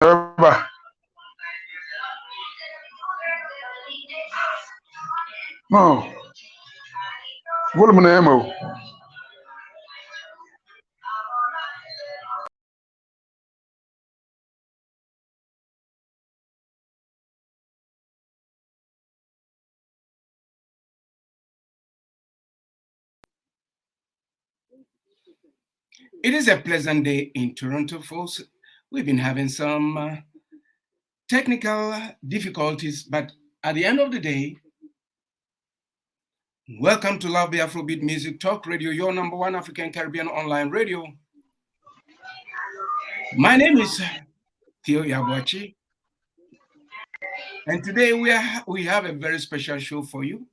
Eba. No. Volume na emo. It is a pleasant day in Toronto, folks. We've been having some technical difficulties, but at the end of the day, welcome to Love the Afrobeat Music Talk Radio, your number one African Caribbean online radio. My name is TOAY'S, and today we have a very special show for you.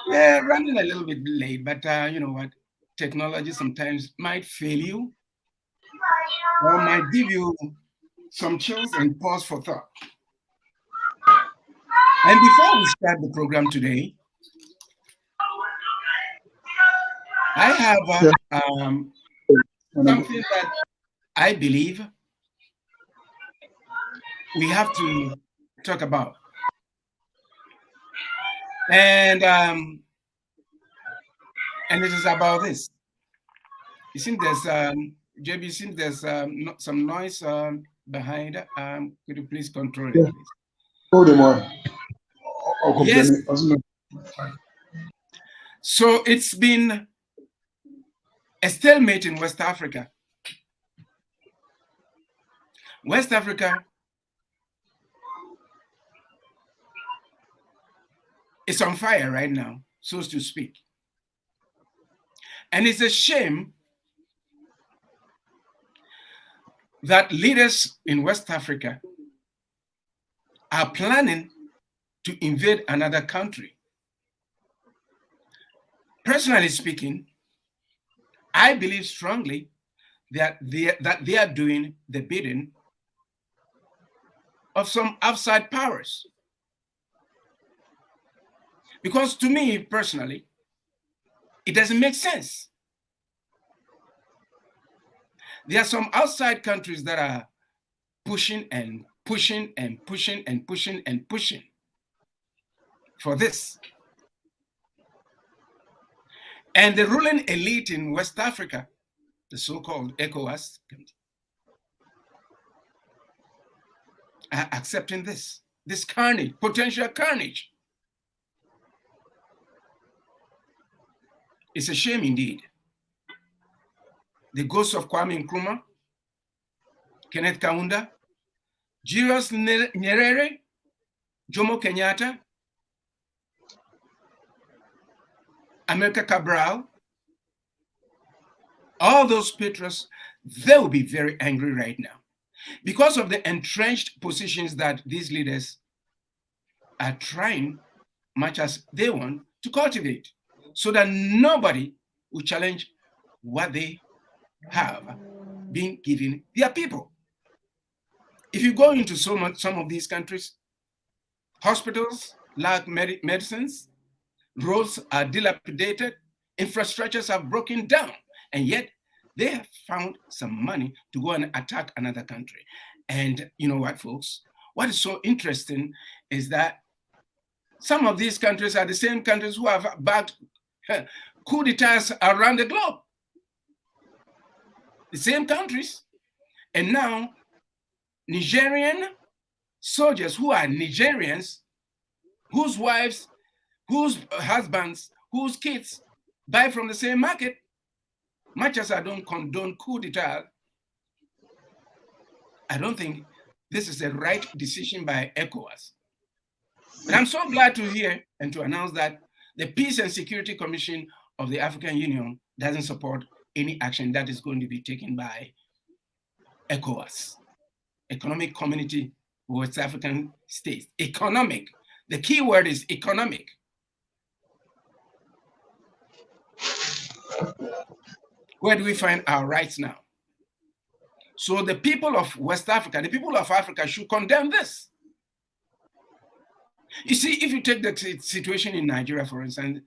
We're running a little bit late, but you know what? Technology sometimes might fail you or might give you some chills and pause for thought. And before we start the program today, I have something that I believe we have to talk about. And it is about this. You think there's JB, you think there's some noise behind. Could you please control it, please? Hold them on. Yes. So it's been a stalemate in West Africa. West Africa is on fire right now, so to speak. And it's a shame that leaders in West Africa are planning to invade another country. Personally speaking, I believe strongly that they are doing the bidding of some outside powers. Because to me personally, it doesn't make sense. There are some outside countries that are pushing and pushing and pushing and pushing and pushing for this. And the ruling elite in West Africa, the so-called ECOWAS, are accepting this carnage, potential carnage. It's a shame indeed. The ghosts of Kwame Nkrumah, Kenneth Kaunda, Julius Nyerere, Jomo Kenyatta, Amilcar Cabral, all those patriots, they will be very angry right now because of the entrenched positions that these leaders are trying, much as they want, to cultivate, so that nobody will challenge what they have been giving their people. If you go into some of these countries, hospitals lack medicines, roads are dilapidated, infrastructures are broken down, and yet they have found some money to go and attack another country. And you know what, folks? What is so interesting is that some of these countries are the same countries who have backed coup d'etats around the globe. The same countries. And now, Nigerian soldiers who are Nigerians, whose wives, whose husbands, whose kids buy from the same market, much as I don't condone coup d'etat, I don't think this is the right decision by ECOWAS. But I'm so glad to hear and to announce that the Peace and Security Commission of the African Union doesn't support any action that is going to be taken by ECOWAS, Economic Community of West African States. Economic. The key word is economic. Where do we find our rights now? So the people of West Africa, the people of Africa should condemn this. You see, if you take the situation in Nigeria, for instance,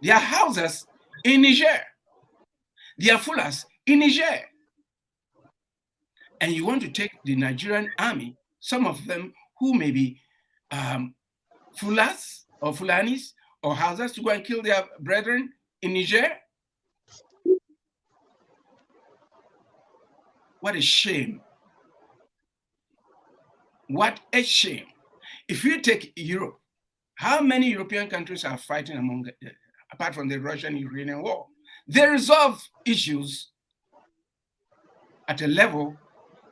there are houses in Niger. There are fullers in Niger. and you want to take the Nigerian army, some of them who may be Fulas or Fulanis or Hausas, to go and kill their brethren in Niger? What a shame. What a shame. If you take Europe, how many European countries are fighting among, apart from the Russian-Ukrainian war? They resolve issues at a level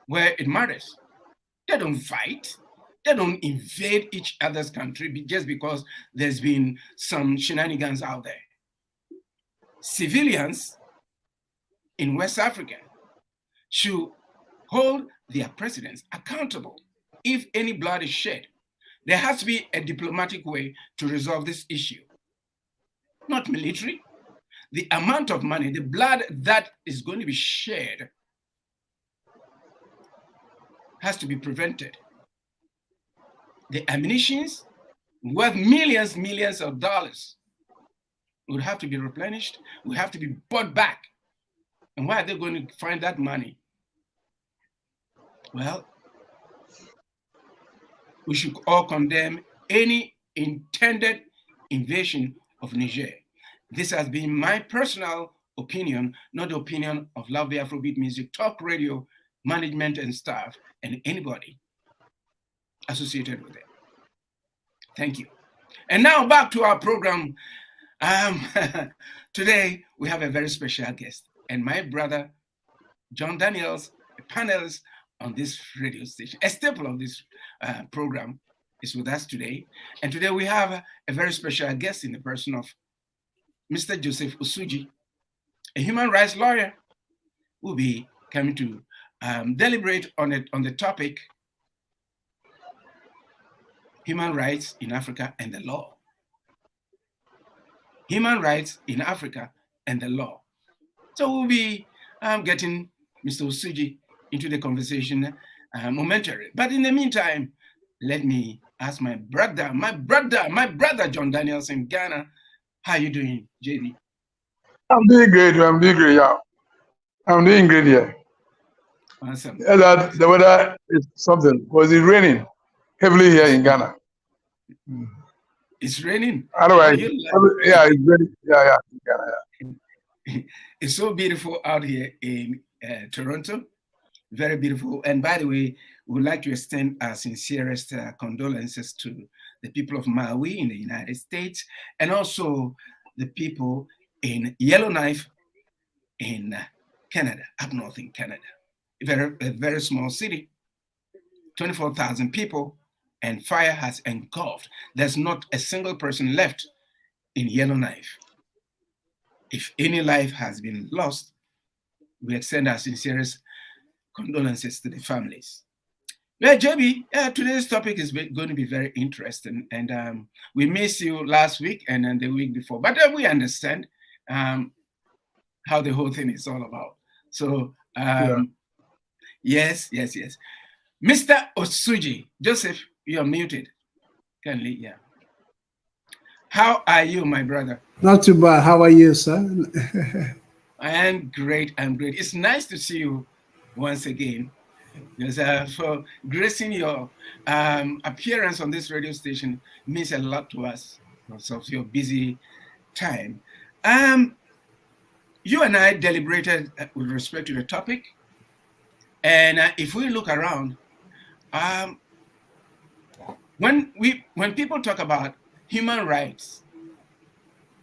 where it matters. They don't fight. They don't invade each other's country just because there's been some shenanigans out there. Civilians in West Africa should hold their presidents accountable if any blood is shed. There has to be a diplomatic way to resolve this issue, not military. The amount of money, the blood that is going to be shed has to be prevented. The ammunitions worth millions of dollars would have to be replenished, would have to be bought back. And where are they going to find that money? Well, we should all condemn any intended invasion of Niger. This has been my personal opinion, not the opinion of Love the Afrobeat Music Talk Radio management and staff and anybody associated with it. Thank you. And now back to our program. Today we have a very special guest, and my brother John Daniels, a panelist on this radio station, a staple of this program, is with us today. And today we have a very special guest in the person of Mr. Joseph Osuji, a human rights lawyer, who will be coming to deliberate on the topic, human rights in Africa and the law. Human rights in Africa and the law. So we'll be getting Mr. Osuji into the conversation momentarily. But in the meantime, let me ask my brother John Daniels in Ghana. How are you doing, JD? I'm doing great. Yeah. I'm doing great here. Awesome. Yeah, the weather is something. Because it's raining heavily here in Ghana. It's raining. Otherwise, yeah, it's raining. Yeah, in Ghana, yeah. It's so beautiful out here in Toronto. Very beautiful. And by the way, we would like to extend our sincerest condolences to the people of Maui in the United States, and also the people in Yellowknife in Canada, up north in Canada. A very small city, 24,000 people, and fire has engulfed. There's not a single person left in Yellowknife. If any life has been lost, we extend our sincerest condolences to the families. Yeah, JB, today's topic is going to be very interesting, and we missed you last week and then the week before, but we understand how the whole thing is all about. So, yes. Mr. Osuji, Joseph, you're muted. Kindly, yeah. How are you, my brother? Not too bad. How are you, sir? I am great. It's nice to see you once again. Because, for gracing your appearance on this radio station means a lot to us because of your busy time. You and I deliberated with respect to the topic, and if we look around, when people talk about human rights,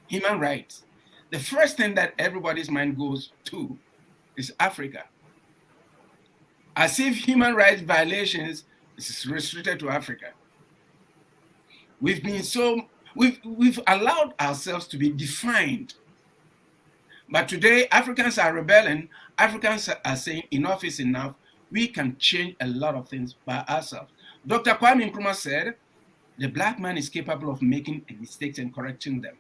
the first thing that everybody's mind goes to is Africa. As if human rights violations is restricted to Africa. We've allowed ourselves to be defined. But today, Africans are rebelling. Africans are saying enough is enough. We can change a lot of things by ourselves. Dr. Kwame Nkrumah said, the black man is capable of making mistakes and correcting them.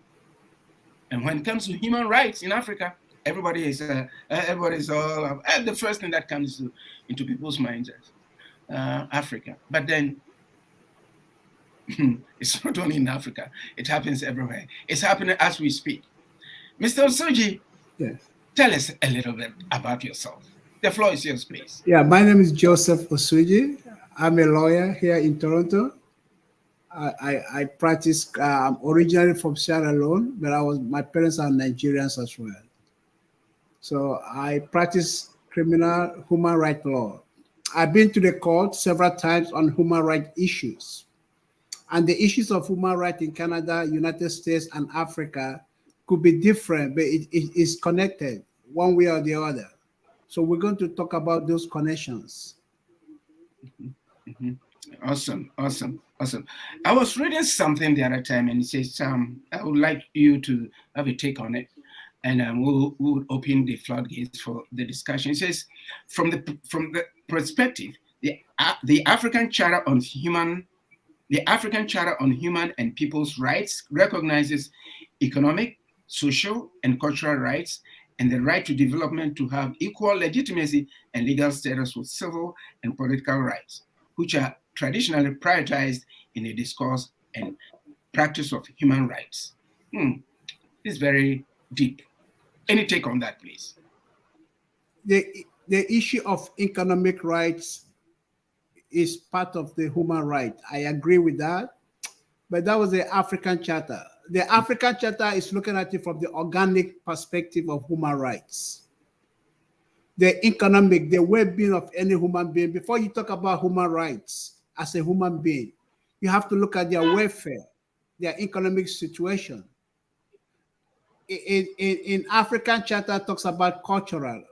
And when it comes to human rights in Africa, everybody's all the first thing that comes into people's minds is Africa. But then it's not only in Africa, it happens everywhere. It's happening as we speak. Mr. Osuji, Yes. Tell us a little bit about yourself. The floor is yours, please. Yeah, my name is Joseph Osuji. I'm a lawyer here in Toronto. I practice. I'm originally from Sierra Leone, but my parents are Nigerians as well. So I practice criminal human rights law. I've been to the court several times on human rights issues. And the issues of human rights in Canada, United States, and Africa could be different, but it is connected one way or the other. So we're going to talk about those connections. Awesome, awesome, awesome. I was reading something the other time, and it says, I would like you to have a take on it, and we'll open the floodgates for the discussion. It says, from the perspective, the African Charter on Human and People's Rights recognizes economic, social, and cultural rights, and the right to development to have equal legitimacy and legal status with civil and political rights, which are traditionally prioritized in the discourse and practice of human rights. It's very deep. Any take on that, please? The issue of economic rights is part of the human right. I agree with that. But that was the African Charter. The African Charter is looking at it from the organic perspective of human rights. The economic, the well-being of any human being. Before you talk about human rights as a human being, you have to look at their welfare, their economic situation. In African Charter, talks about cultural,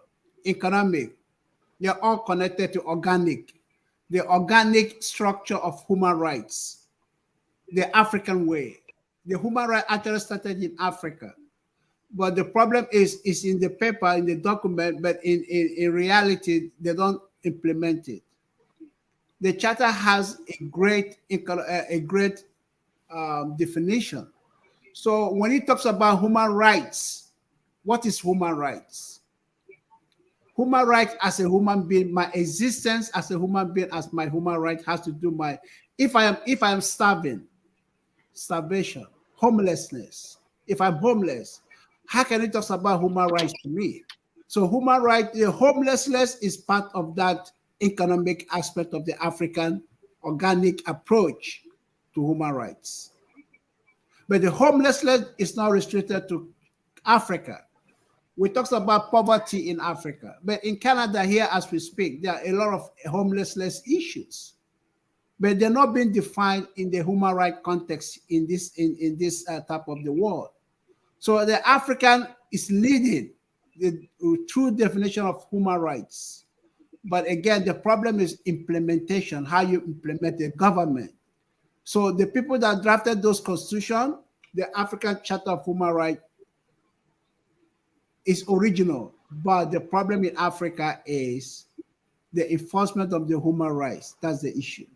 economic. They're all connected to organic. The organic structure of human rights, the African way. The human rights actually started in Africa. But the problem is in the paper, in the document, but in reality, they don't implement it. The Charter has a great definition. So when it talks about human rights, what is human rights? Human rights as a human being, my existence as a human being, as my human right has to do if I am starvation, homelessness. If I'm homeless, how can it talk about human rights to me? So human rights, the homelessness is part of that economic aspect of the African organic approach to human rights. But the homelessness is not restricted to Africa. We talk about poverty in Africa, but in Canada here as we speak, there are a lot of homelessness issues, but they're not being defined in the human rights context in this type of the world. So the African is leading the true definition of human rights. But again, the problem is implementation, how you implement the government. So the people that drafted those constitutions, the African Charter of Human Rights, is original, but the problem in Africa is the enforcement of the human rights. That's the issue.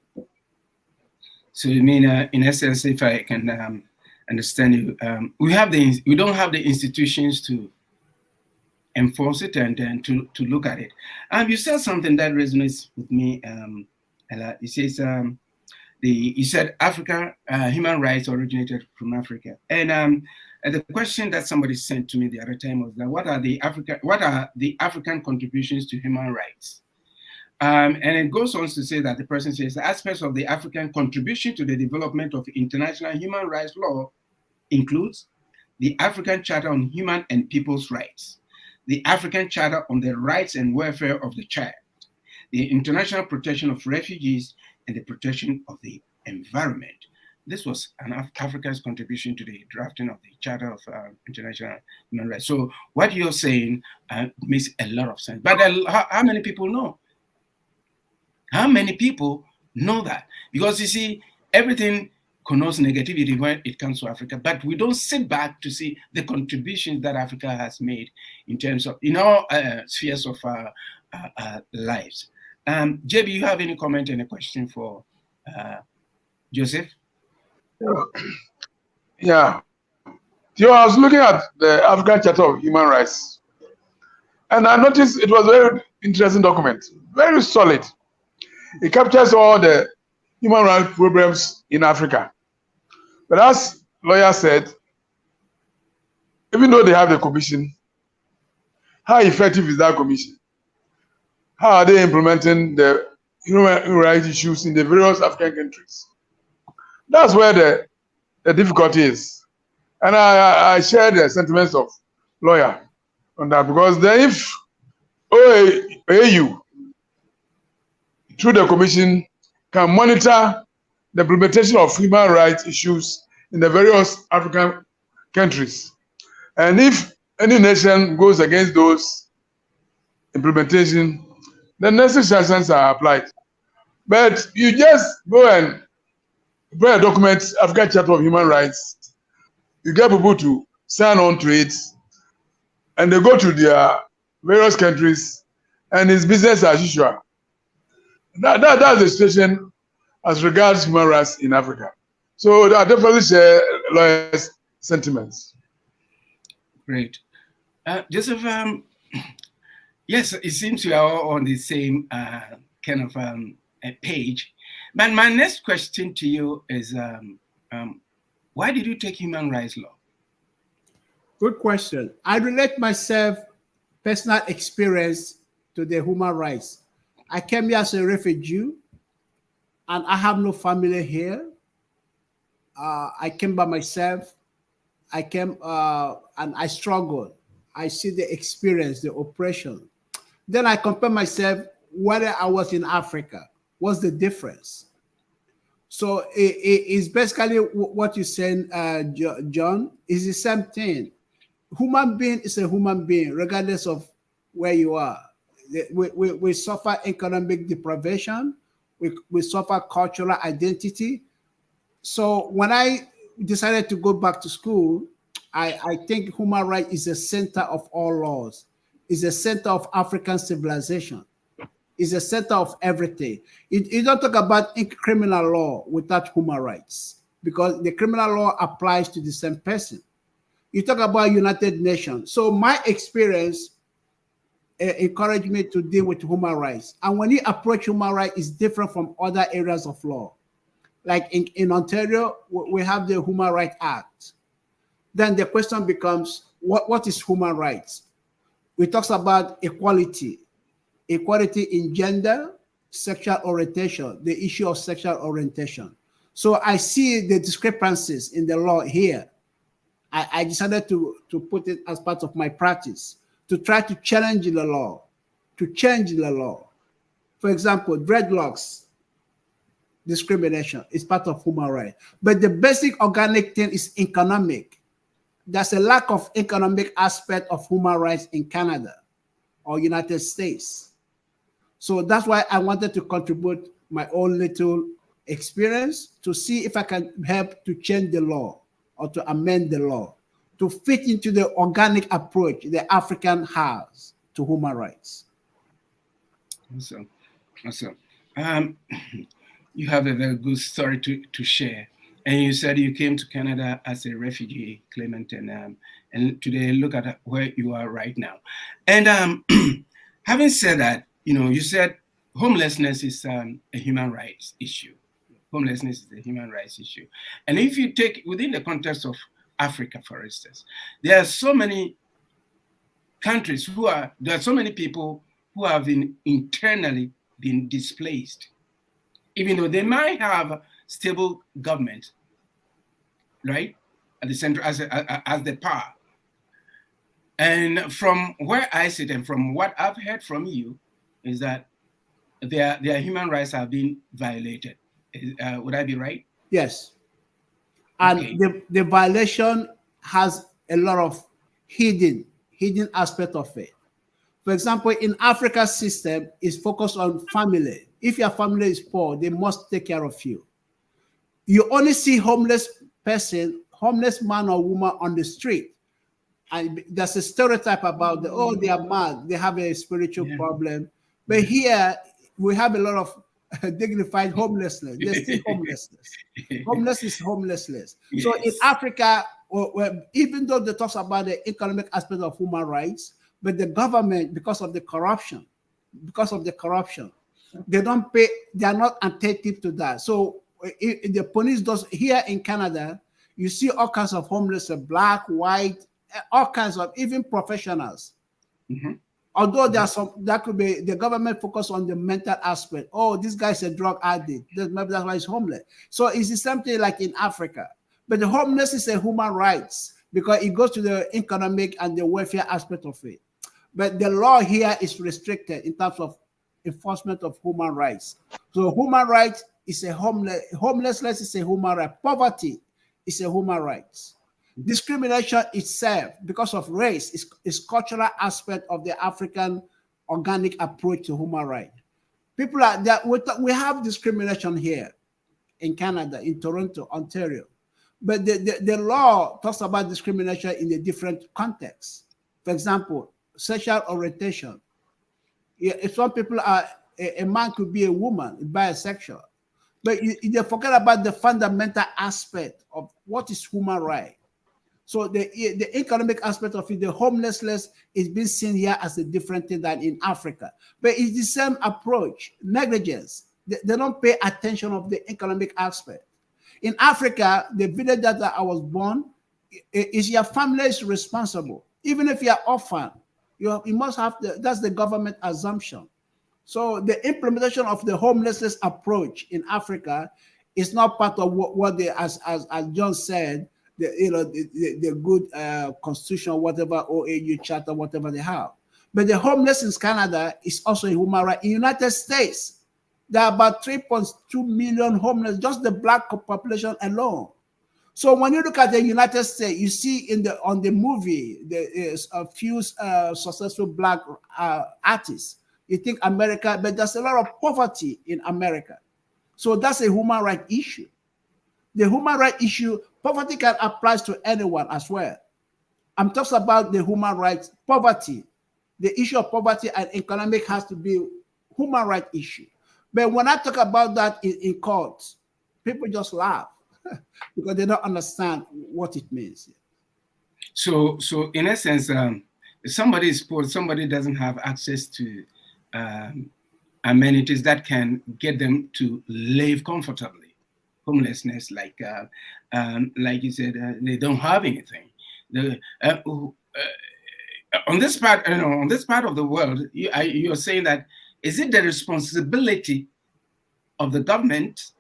So you mean, in essence, if I can understand you, we don't have the institutions to enforce it and then to look at it. You said something that resonates with me. You says you said Africa human rights originated from Africa, and the question that somebody sent to me the other time was that what are the African contributions to human rights? And it goes on to say that the person says aspects of the African contribution to the development of international human rights law includes the African Charter on Human and People's Rights, the African Charter on the Rights and Welfare of the Child, the International Protection of Refugees, and the Protection of the Environment. This was Africa's contribution to the drafting of the Charter of International Human Rights. So what you're saying makes a lot of sense. But how many people know? How many people know that? Because you see, everything connotes negativity when it comes to Africa, but we don't sit back to see the contributions that Africa has made in terms of, in all spheres of our lives. JB, you have any comment and a question for Joseph? Yeah. I was looking at the African Charter of Human Rights, and I noticed it was a very interesting document, very solid. It captures all the human rights problems in Africa. But as lawyer said, even though they have the commission, how effective is that commission? how are they implementing the human rights issues in the various African countries? That's where the difficulty is. And I share the sentiments of lawyer on that, because then if AU, through the commission, can monitor the implementation of human rights issues in the various African countries, and if any nation goes against those implementation, then necessary sanctions are applied. But you just go and prepare a document, African Charter of Human Rights, you get people to sign on to it, and they go to their various countries, and it's business as usual. That's the situation as regards human rights in Africa. So I definitely share lawyers' sentiments. Great. Joseph, yes, it seems we are all on the same kind of page. But my next question to you is, why did you take human rights law? Good question. I relate myself, personal experience to the human rights. I came here as a refugee, and I have no family here. I came by myself. I came and I struggled. I see the experience, the oppression. Then I compare myself whether I was in Africa. What's the difference? So it's basically what you're saying, John, is the same thing. Human being is a human being, regardless of where you are. We suffer economic deprivation. We suffer cultural identity. So when I decided to go back to school, I think human rights is the center of all laws. It's the center of African civilization. It's the center of everything. You don't talk about criminal law without human rights, because the criminal law applies to the same person. You talk about United Nations. So my experience encouraged me to deal with human rights. And when you approach human rights, it's different from other areas of law. Like in Ontario, we have the Human Rights Act. Then the question becomes, what is human rights? We talk about equality in gender, sexual orientation, the issue of sexual orientation. So I see the discrepancies in the law here. I decided to put it as part of my practice, to try to challenge the law, to change the law. For example, dreadlocks, discrimination is part of human rights. But the basic organic thing is economic. There's a lack of economic aspect of human rights in Canada or United States. So that's why I wanted to contribute my own little experience to see if I can help to change the law or to amend the law to fit into the organic approach the African has to human rights. Awesome. You have a very good story to share. And you said you came to Canada as a refugee claimant, and today look at where you are right now. And having said that, you said homelessness is a human rights issue. Homelessness is a human rights issue. And if you take within the context of Africa, for instance, there are so many countries there are so many people who have internally been displaced, even though they might have stable government, right, at the center as the power. And from where I sit and from what I've heard from you is that their human rights have been violated. Would I be right? Yes. And Okay. the violation has a lot of hidden aspect of it. For example, in Africa's system is focused on family. If your family is poor, they must take care of you. You only see homeless man or woman on the street. And there's a stereotype about they are mad, they have a spiritual problem. But here we have a lot of dignified homelessness. There's still homelessness. Homeless is homelessness. Yes. So in Africa, even though they talk about the economic aspect of human rights, but the government, because of the corruption, they don't pay, they are not attentive to that. So the police does, here in Canada, you see all kinds of homeless, black, white, all kinds of, even professionals. Mm-hmm. Although there's some that could be the government focus on the mental aspect. Oh, this guy's a drug addict. Maybe that's why he's homeless. So it's the same thing like in Africa. But the homeless is a human rights because it goes to the economic and the welfare aspect of it. But the law here is restricted in terms of enforcement of human rights. So human rights is a homelessness is a human right. Poverty is a human right. Discrimination itself, because of race, is cultural aspect of the African organic approach to human rights. People are that we have discrimination here in Canada, in Toronto, Ontario, but the law talks about discrimination in a different context. For example, sexual orientation. If some people are a man could be a woman, bisexual, but they forget about the fundamental aspect of what is human right. So the economic aspect of it, the homelessness is being seen here as a different thing than in Africa. But it's the same approach, negligence. They don't pay attention of the economic aspect. In Africa, the village that I was born, is your family is responsible. Even if you're orphan, you must have, that's the government assumption. So the implementation of the homelessness approach in Africa is not part of what they, as John said, the good constitution, whatever, OAU charter, whatever they have. But the homeless in Canada is also a human right. In the United States, there are about 3.2 million homeless, just the black population alone. So when you look at the United States, you see on the movie, there is a few successful black artists. You think America, but there's a lot of poverty in America. So that's a human right issue. The human right issue, poverty can apply to anyone as well. I'm talking about the human rights, poverty. The issue of poverty and economic has to be human right issue. But when I talk about that in courts, people just laugh because they don't understand what it means. So in essence, if somebody is poor, somebody doesn't have access to amenities that can get them to live comfortably. Homelessness, like you said, they don't have anything. On this part, on this part of the world, you're saying that is it the responsibility of the government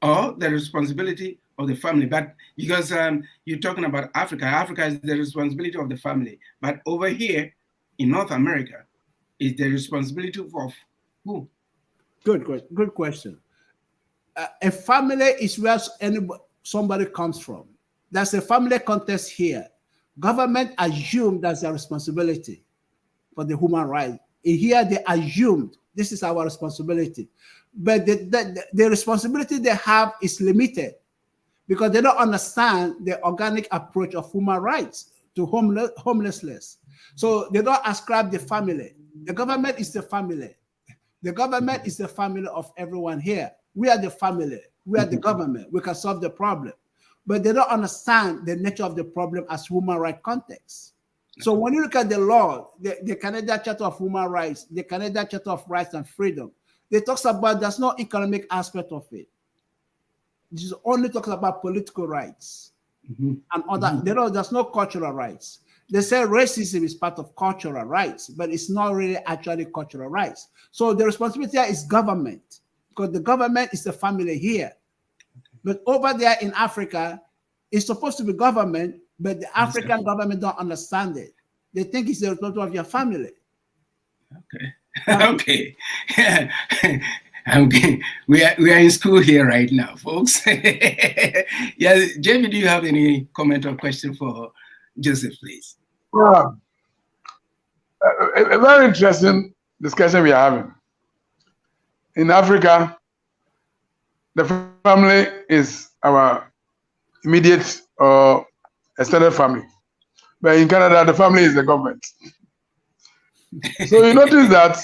or the responsibility of the family? But because you're talking about Africa, Africa is the responsibility of the family. But over here in North America, is the responsibility of who? Good question. A family is where somebody comes from. That's a family context here. Government assumed that's their responsibility for the human rights. Here they assumed this is our responsibility. But the responsibility they have is limited because they don't understand the organic approach of human rights to homelessness. So they don't ascribe the family. The government is the family. The government is the family of everyone here. We are the family. We are the government. We can solve the problem. But they don't understand the nature of the problem as human rights context. So when you look at the law, the Canadian Charter of Human Rights, the Canadian Charter of Rights and Freedom, they talks about there's no economic aspect of it. This only talks about political rights and other. There's no cultural rights. They say racism is part of cultural rights, but it's not really actually cultural rights. So the responsibility is government, because the government is the family here. But over there in Africa, it's supposed to be government, but the African government don't understand it. They think it's the responsibility of your family. Okay. Okay. We are in school here right now, folks. Yeah, Jamie, do you have any comment or question for Joseph, please? Yeah. A very interesting discussion we are having. In Africa, the family is our immediate or extended family. But in Canada, the family is the government. So you notice that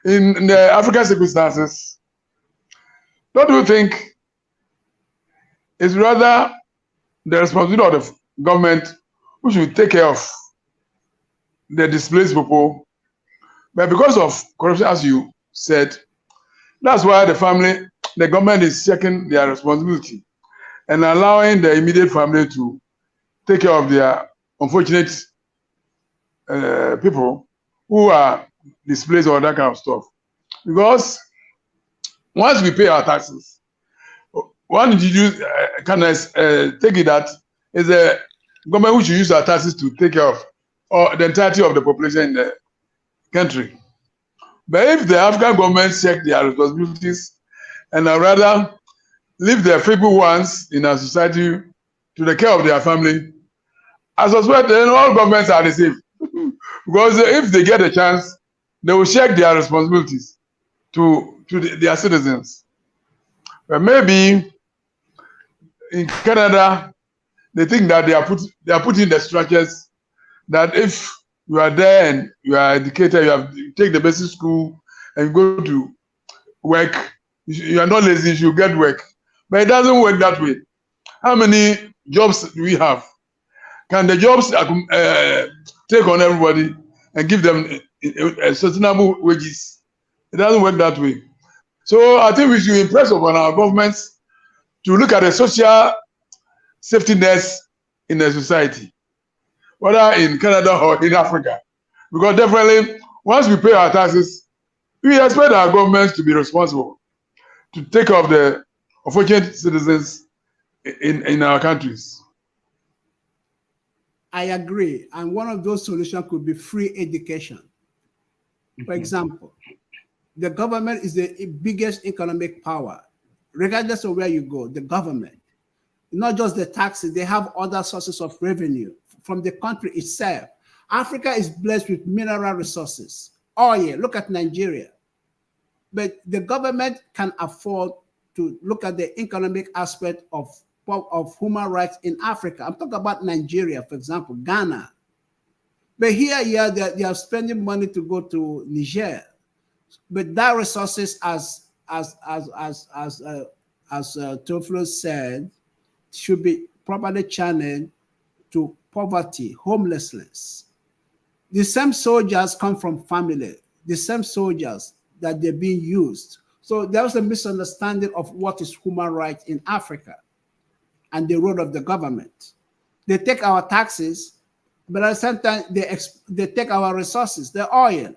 in the African circumstances, don't you think it's rather the responsibility of the government who should take care of the displaced people? But because of corruption, as you said, that's why the government is checking their responsibility and allowing the immediate family to take care of their unfortunate people who are displaced or that kind of stuff. Because once we pay our taxes, one did you take it that is a government which should use our taxes to take care of or the entirety of the population in the country. But if the African government check their responsibilities and rather leave the feeble ones in our society to the care of their family, I suspect then all governments are the same. Because if they get a chance, they will check their responsibilities to their citizens. But maybe in Canada, they think that they are putting the structures that if you are there and you are educated, you take the basic school and you go to work, you are not lazy, you should get work. But it doesn't work that way. How many jobs do we have? Can the jobs take on everybody and give them sustainable wages? It doesn't work that way. So I think we should impress upon our governments to look at the social safety nets in the society, whether in Canada or in Africa. Because definitely, once we pay our taxes, we expect our governments to be responsible to take care of the unfortunate citizens in our countries. I agree. And one of those solutions could be free education. For example, the government is the biggest economic power, regardless of where you go, the government. Not just the taxes, they have other sources of revenue from the country itself. Africa is blessed with mineral resources. Oil, look at Nigeria. But the government can afford to look at the economic aspect of human rights in Africa. I'm talking about Nigeria, for example, Ghana. But here, they are spending money to go to Niger. But that resources, as Teofilo said, should be properly channeled to poverty, homelessness. The same soldiers come from family, the same soldiers that they're being used. So there's a misunderstanding of what is human rights in Africa and the role of the government. They take our taxes, but at the same time, they take our resources, the oil.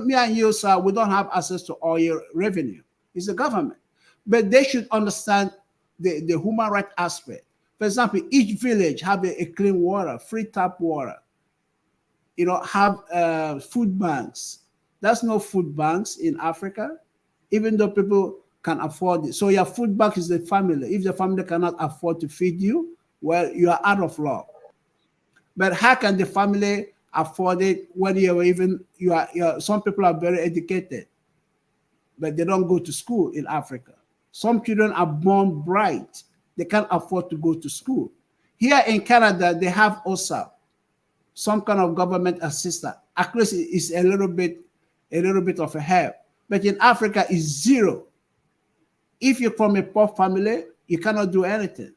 Me and you, sir, we don't have access to oil revenue. It's the government. But they should understand the human rights aspect. For example, each village have a clean water, free tap water. You know, have food banks. There's no food banks in Africa, even though people can afford it. So your food bank is the family. If the family cannot afford to feed you, well, you are out of luck. But how can the family afford it when some people are very educated, but they don't go to school in Africa. Some children are born bright. They can't afford to go to school. Here in Canada, they have OSAP, some kind of government assistance. At least it's a little bit of a help. But in Africa, it's zero. If you're from a poor family, you cannot do anything.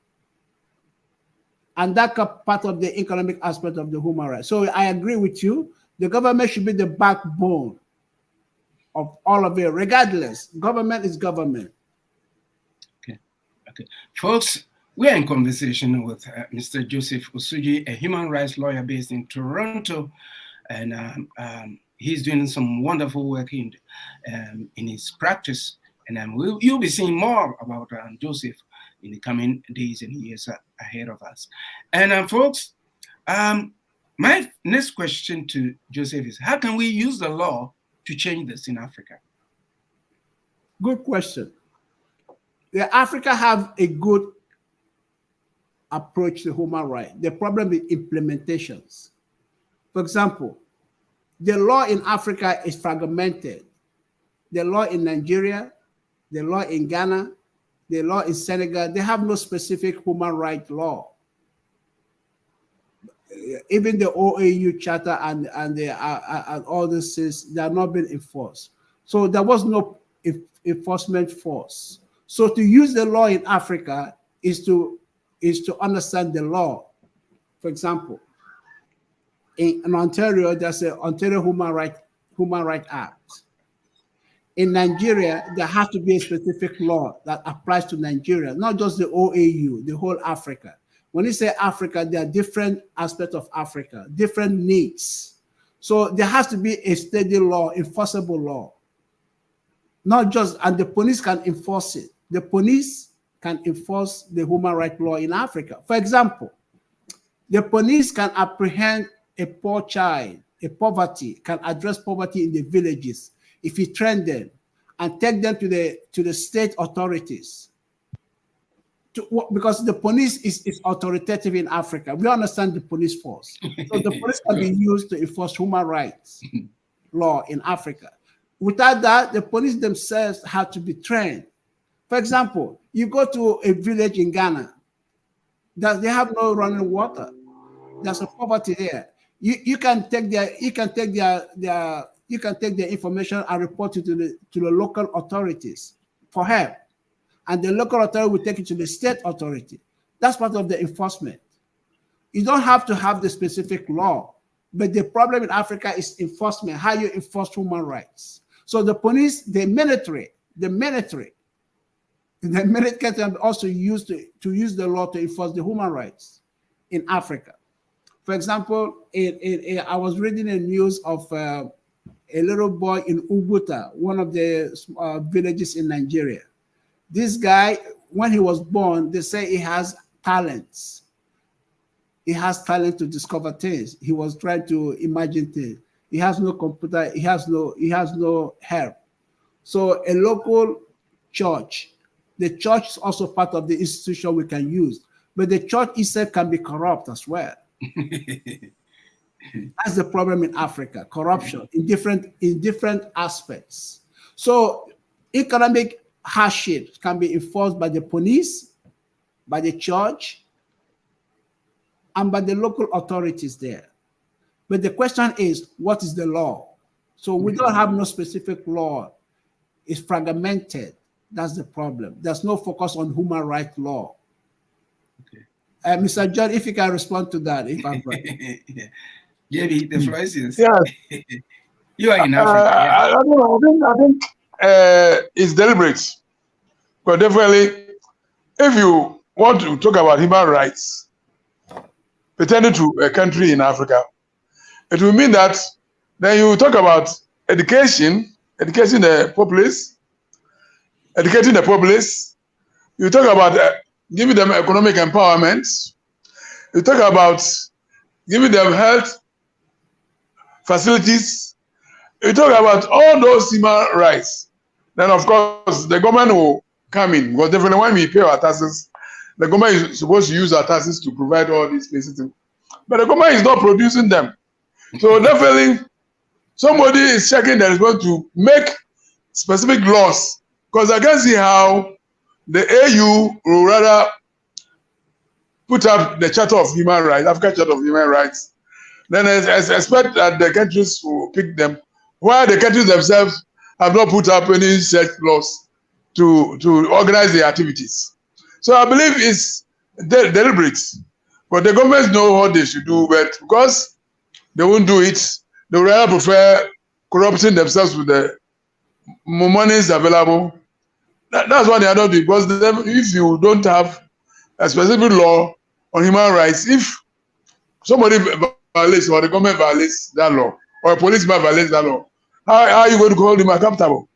And that's part of the economic aspect of the human rights. So I agree with you. The government should be the backbone of all of it, regardless. Government is government. Okay. Folks, we're in conversation with Mr. Joseph Osuji, a human rights lawyer based in Toronto. And he's doing some wonderful work in his practice. And you'll be seeing more about Joseph in the coming days and years ahead of us. And folks, my next question to Joseph is, how can we use the law to change this in Africa? Good question. Africa have a good approach to human rights. The problem is implementations. For example, the law in Africa is fragmented. The law in Nigeria, the law in Ghana, the law in Senegal, they have no specific human rights law. Even the OAU Charter and all these things, they are not being enforced. So there was no enforcement force. So to use the law in Africa is to understand the law. For example, in Ontario, there's an Ontario Human Rights Act. In Nigeria, there has to be a specific law that applies to Nigeria, not just the OAU, the whole Africa. When you say Africa, there are different aspects of Africa, different needs. So there has to be a steady law, enforceable law. Not just, and the police can enforce it. The police can enforce the human rights law in Africa. For example, the police can apprehend a poor child, can address poverty in the villages if you train them and take them to the state authorities. Because the police is authoritative in Africa. We understand the police force. So the police can be used to enforce human rights law in Africa. Without that, the police themselves have to be trained. For example, you go to a village in Ghana, they have no running water. There's a poverty there. You can take their information and report it to the local authorities for help. And the local authority will take it to the state authority. That's part of the enforcement. You don't have to have the specific law, but the problem in Africa is enforcement, how you enforce human rights. So the police, the military can also use to use the law to enforce the human rights in Africa. For example, I was reading a news of a little boy in Uguta, one of the villages in Nigeria. This guy, when he was born, they say he has talents. He has talent to discover things. He was trying to imagine things. He has no computer. He has no help. So a local church, the church is also part of the institution we can use, but the church itself can be corrupt as well. That's the problem in Africa: corruption in different aspects. So economic hardship can be enforced by the police, by the church, and by the local authorities there. But the question is, what is the law? So we don't have no specific law. It's fragmented. That's the problem. There's no focus on human rights law. Okay. Mr. John, if you can respond to that, if I'm right. Yeah. JB, the floor is yours. Yes. You are in Africa. Yeah. I think it's deliberate. But definitely, if you want to talk about human rights pertaining to a country in Africa, it will mean that then you talk about educating the populace, You talk about giving them economic empowerment. You talk about giving them health facilities. You talk about all those human rights. Then, of course, the government will come in, because definitely when we pay our taxes, the government is supposed to use our taxes to provide all these places. But the government is not producing them. So definitely, somebody is checking that is going to make specific laws, because I can see how the AU will rather put up the Charter of Human Rights, African Charter of Human Rights, then expect that the countries will pick them, while the countries themselves have not put up any such laws to organize their activities. So I believe it's deliberate, but the governments know what they should do, but because they won't do it, they would rather prefer corrupting themselves with the monies available. That's what they are not doing, because if you don't have a specific law on human rights, if somebody violates or the government violates that law, or a policeman violates that law, how are you going to hold him accountable?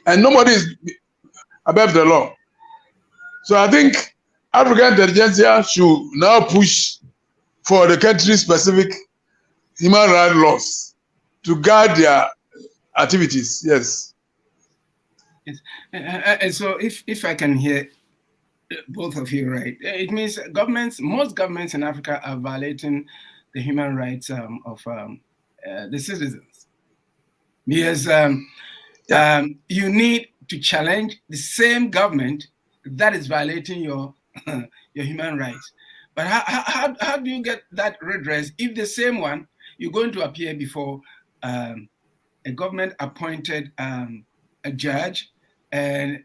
And nobody is above the law. So I think African intelligentsia should now push for the country-specific human rights laws to guide their activities. Yes. Yes. And so if I can hear both of you right, it means most governments in Africa are violating the human rights of the citizens. Because you need to challenge the same government that is violating your human rights. But how do you get that redress if the same one, you're going to appear before a government appointed a judge, and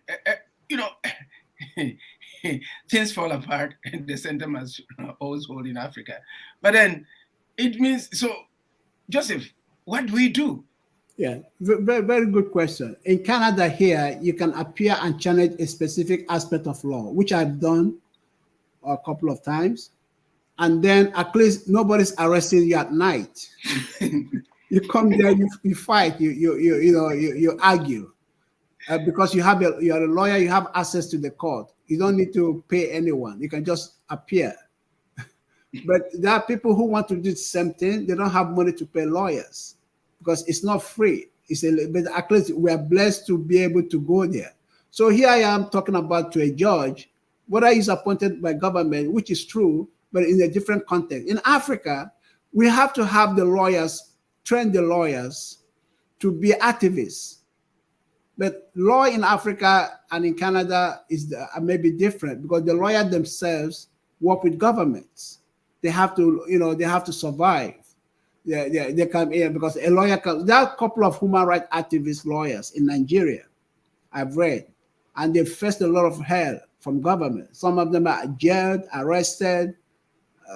things fall apart and the center must always hold in Africa. But then it means, so Joseph, what do we do? Yeah, very, very good question. In Canada here, you can appear and challenge a specific aspect of law, which I've done a couple of times. and then at least nobody's arresting you at night. You come there, you fight, you argue. Because you're a lawyer, you have access to the court. You don't need to pay anyone. You can just appear. But there are people who want to do the same thing. They don't have money to pay lawyers because it's not free. But at least we are blessed to be able to go there. So here I am talking about to a judge, whether he's appointed by government, which is true, but in a different context. In Africa, we have to have the lawyers, train the lawyers to be activists. But law in Africa and in Canada is maybe different because the lawyers themselves work with governments. They have to, they have to survive. They come in because a lawyer comes. There are a couple of human rights activist lawyers in Nigeria, I've read, and they faced a lot of hell from government. Some of them are jailed, arrested.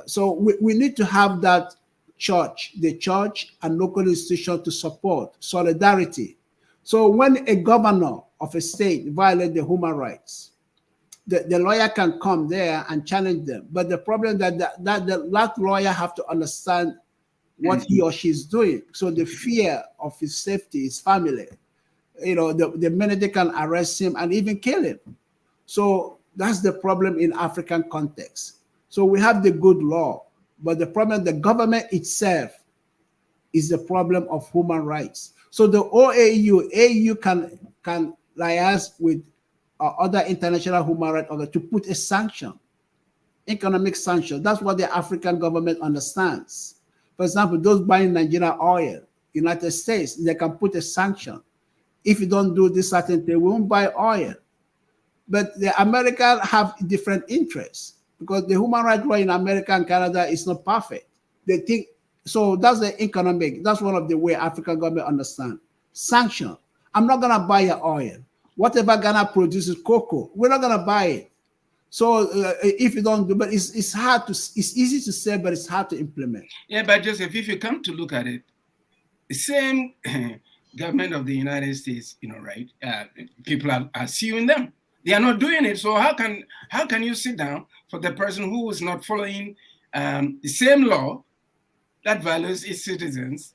So we need to have that the church and local institutions to support solidarity. So when a governor of a state violates the human rights, the lawyer can come there and challenge them. But the problem that lawyer have to understand what he or she is doing. So the fear of his safety, his family, the minute they can arrest him and even kill him. So that's the problem in African context. So we have the good law, but the problem, the government itself is the problem of human rights. So the AU can liaise with other international human rights organs to put a sanction, economic sanction. That's what the African government understands. For example, those buying Nigerian oil, United States, they can put a sanction. If you don't do this certain thing, we won't buy oil. But the Americans have different interests because the human rights law in America and Canada is not perfect. They think, so that's the economic, that's one of the way African government understand. Sanction. I'm not gonna buy your oil. Whatever Ghana produces cocoa, we're not gonna buy it. So if you don't do, but it's hard to, it's easy to say, but it's hard to implement. Yeah, but Joseph, if you come to look at it, the same government of the United States, right? People are suing them. They are not doing it. So how can you sit down for the person who is not following the same law that values its citizens?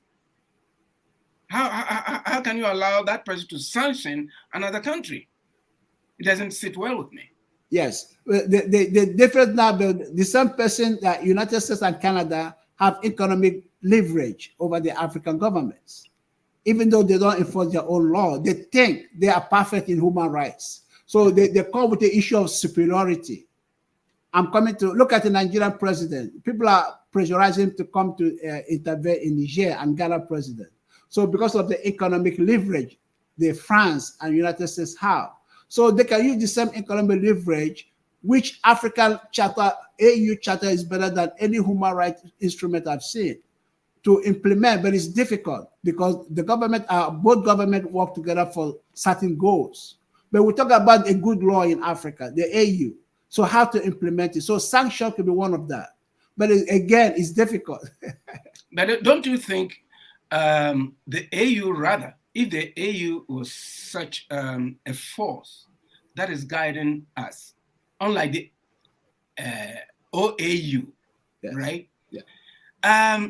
How can you allow that person to sanction another country? It doesn't sit well with me. Yes, the difference now, the same person that United States and Canada have economic leverage over the African governments. Even though they don't enforce their own law, they think they are perfect in human rights. So they come with the issue of superiority. I'm coming to look at the Nigerian president. People are pressurizing him to come to intervene in Niger and Ghana president. So because of the economic leverage, the France and United States have. So they can use the same economic leverage, which African charter, AU charter is better than any human rights instrument I've seen to implement, but it's difficult because the government, both governments work together for certain goals. But we talk about a good law in Africa, the AU. So how to implement it? So sanction could be one of that. But again, it's difficult. But don't you think the AU rather, if the AU was such a force that is guiding us, unlike the OAU, yes. Right? Yeah.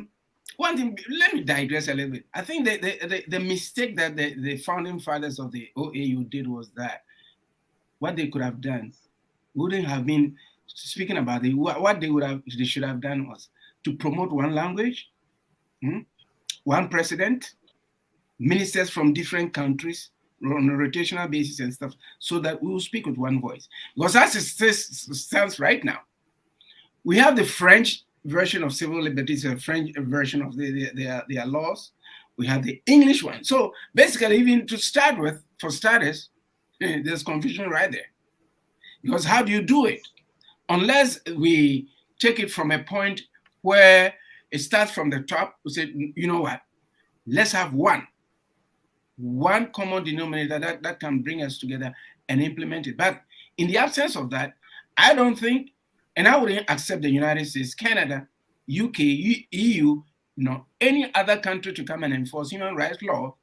One thing, let me digress a little bit. I think the mistake that the founding fathers of the OAU did was that what they could have done wouldn't have been speaking about it. What they should have done was to promote one language, one president, ministers from different countries on a rotational basis and stuff, so that we will speak with one voice. Because as it stands right now, we have the French version of civil liberties, a French version of their laws. We have the English one. So basically, even to start with, for starters, there's confusion right there. Because how do you do it? Unless we take it from a point where it starts from the top, we say, you know what? Let's have one common denominator that can bring us together and implement it. But in the absence of that, I don't think, and I wouldn't accept the United States, Canada, UK, EU, any other country to come and enforce human rights law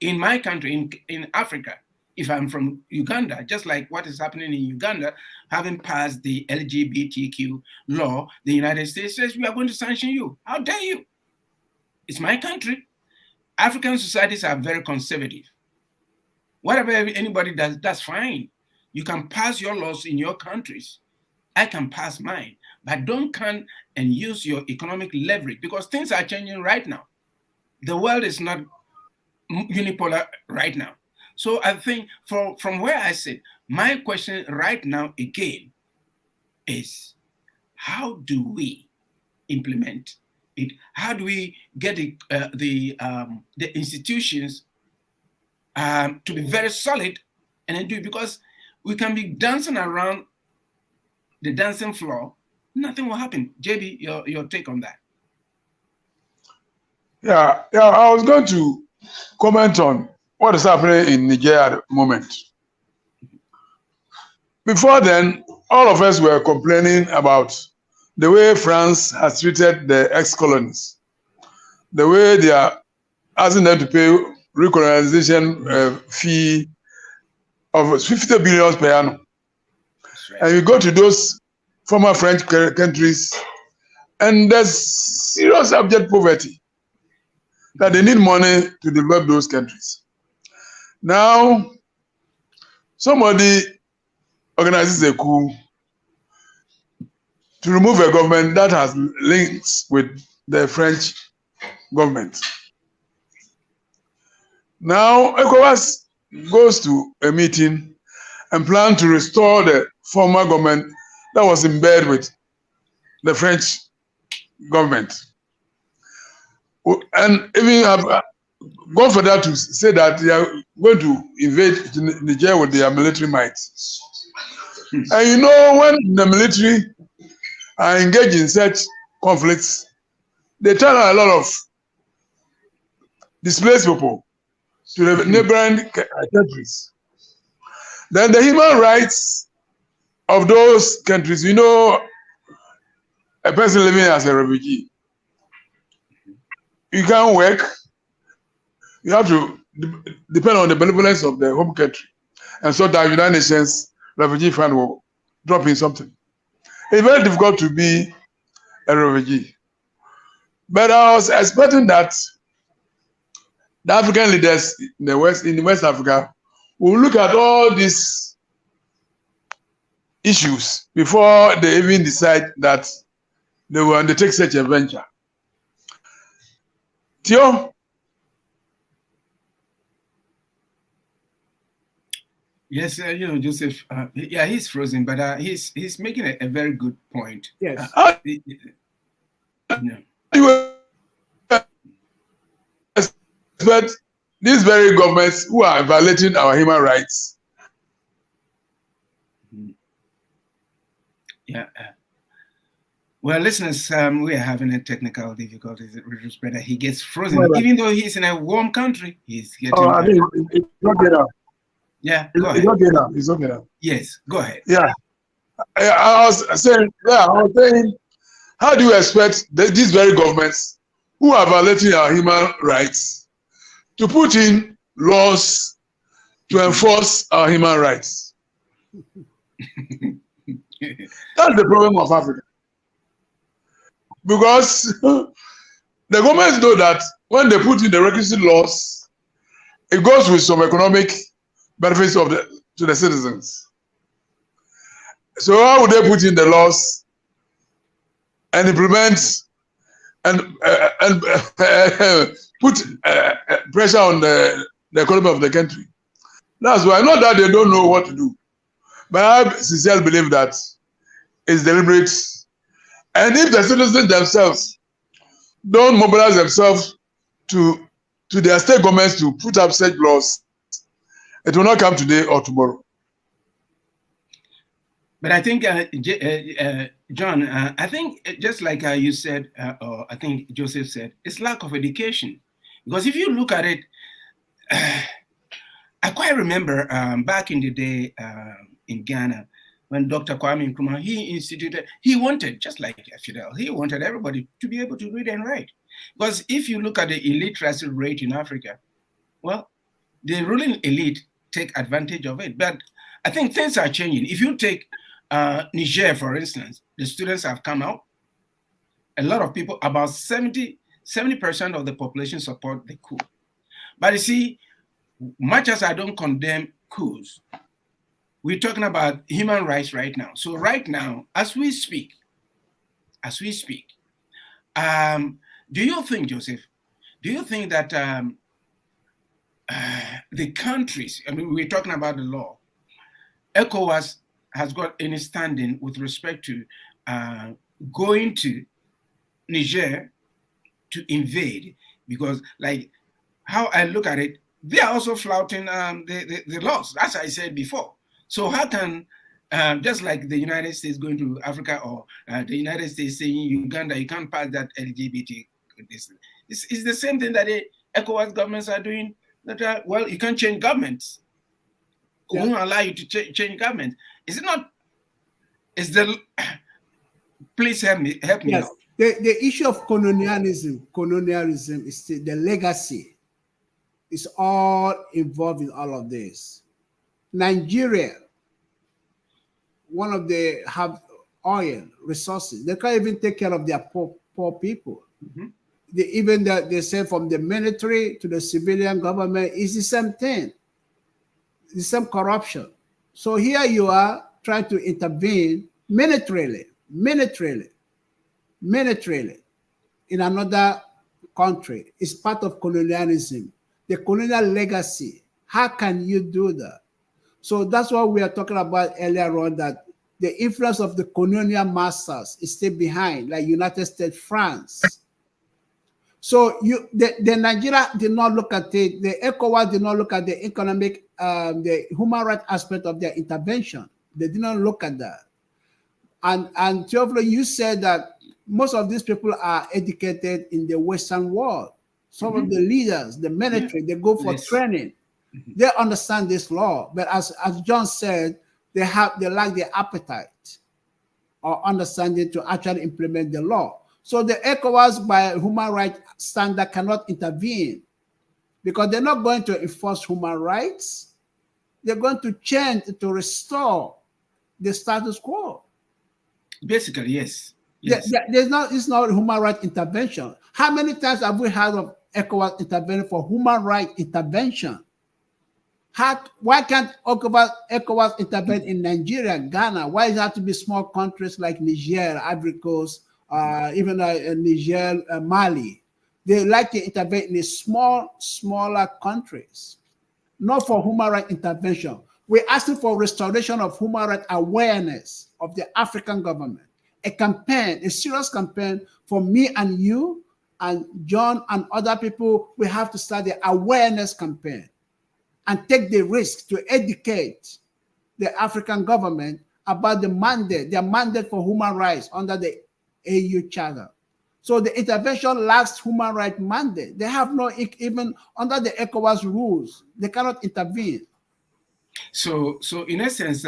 in my country, in Africa, if I'm from Uganda, just like what is happening in Uganda, having passed the LGBTQ law, the United States says, we are going to sanction you. How dare you? It's my country. African societies are very conservative. Whatever anybody does, that's fine. You can pass your laws in your countries. I can pass mine, but don't come and use your economic leverage, because things are changing right now. The world is not unipolar right now. So I think from where I sit, my question right now again is, how do we implement it? How do we get the institutions to be very solid and then do it? Because we can be dancing around the dancing floor, nothing will happen. JB, your take on that? Yeah, I was going to comment on what is happening in Nigeria at the moment. Before then, all of us were complaining about the way France has treated the ex-colonies, the way they are asking them to pay recolonization fee of 50 billion per annum. Right. And you go to those former French countries, and there's serious abject poverty, that they need money to develop those countries. Now, somebody organizes a coup to remove a government that has links with the French government. Now, ECOWAS goes to a meeting and plans to restore the former government that was in bed with the French government. And even have gone for that to say that they are going to invade Niger with their military might. And you know, when the military are engaged in such conflicts, they turn a lot of displaced people to the neighboring countries. Then the human rights of those countries, you know, a person living as a refugee, you can't work, you have to depend on the benevolence of the home country. And so the United Nations Refugee Fund will drop in something. It's very difficult to be a refugee. But I was expecting that the African leaders in West Africa will look at all these issues before they even decide that they will undertake such a venture. Theo? Yes, you know, Joseph, yeah, he's frozen, but he's making a very good point. Yes. But these very governments who are violating our human rights. Yeah. Well, listeners, we are having a technical difficulties with his brother. He gets frozen, even though he's in a warm country. He's getting. Oh, I think it's okay now. Yeah, go ahead. It's okay now. It's okay now. Yes, go ahead. Yeah, I was saying, how do you expect these very governments who are violating our human rights to put in laws to enforce our human rights? That's the problem of Africa. Because the governments know that when they put in the requisite laws, it goes with some economic benefits to the citizens. So how would they put in the laws and implement and put pressure on the economy of the country? That's why, not that they don't know what to do, but I sincerely believe that it's deliberate. And if the citizens themselves don't mobilize themselves to their state governments to put up such laws, it will not come today or tomorrow. But I think, John, I think just like you said, or I think Joseph said, it's lack of education. Because if you look at it, I quite remember back in the day in Ghana, when Dr. Kwame Nkrumah, he wanted, just like Fidel, he wanted everybody to be able to read and write. Because if you look at the illiteracy rate in Africa, well, the ruling elite take advantage of it. But I think things are changing. If you take Niger, for instance, the students have come out. A lot of people, about 70% of the population support the coup. But you see, much as I don't condemn coups, we're talking about human rights right now. So right now, as we speak, do you think, Joseph, do you think that the countries, I mean, we're talking about the law, ECOWAS has got any standing with respect to going to Niger to invade? Because like how I look at it, they are also flouting the laws, as I said before. So how can, just like the United States going to Africa, or the United States saying Uganda, you can't pass that LGBT, it's the same thing that the ECOWAS governments are doing, that well, you can't change governments. Who won't allow you to change government? Is it not? Is the please help me Yes. out. The issue of colonialism is still, the legacy is all involved in all of this. Nigeria, one of the have oil resources, they can't even take care of their poor people. Mm-hmm. They say from the military to the civilian government is the same thing, the same corruption. So here you are trying to intervene militarily in another country. It's part of colonialism, the colonial legacy. How can you do that? So that's what we are talking about earlier on, that the influence of the colonial masters is still behind, like United States, France. So the Nigeria did not look at it, the ECOWAS did not look at the economic, the human rights aspect of their intervention. They did not look at that. And Theophilo, you said that most of these people are educated in the Western world. Some of the leaders, the military, they go for training. They understand this law, but as John said, they lack the appetite or understanding to actually implement the law. So the ECOWAS, by human rights standard, cannot intervene because they're not going to enforce human rights. They're going to change to restore the status quo. Basically, yes. It's not human rights intervention. How many times have we heard of ECOWAS intervening for human rights intervention? Why can't ECOWAS intervene in Nigeria, Ghana? Why does it have to be small countries like Niger, Ivory Coast, even Niger, Mali? They like to intervene in the smaller countries, not for human rights intervention. We're asking for restoration of human rights awareness of the African government, a campaign, a serious campaign for me and you and John and other people. We have to start the awareness campaign and take the risk to educate the African government about their mandate for human rights under the AU Charter. So the intervention lacks human rights mandate. They have no, even under the ECOWAS rules, they cannot intervene. So in essence,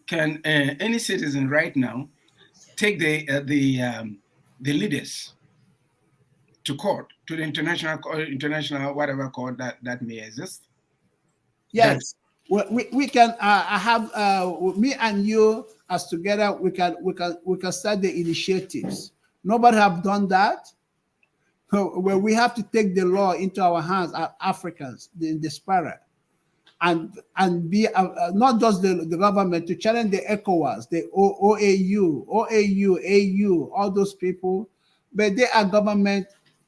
can any citizen right now take the leaders to court, to the international whatever court that may exist? Yes, we can. I have me and you as together. We can start the initiatives. Nobody have done that. Where we have to take the law into our hands as Africans, the desperate, and be not just the government to challenge the ECOWAS, the OAU, AU, all those people, but they are government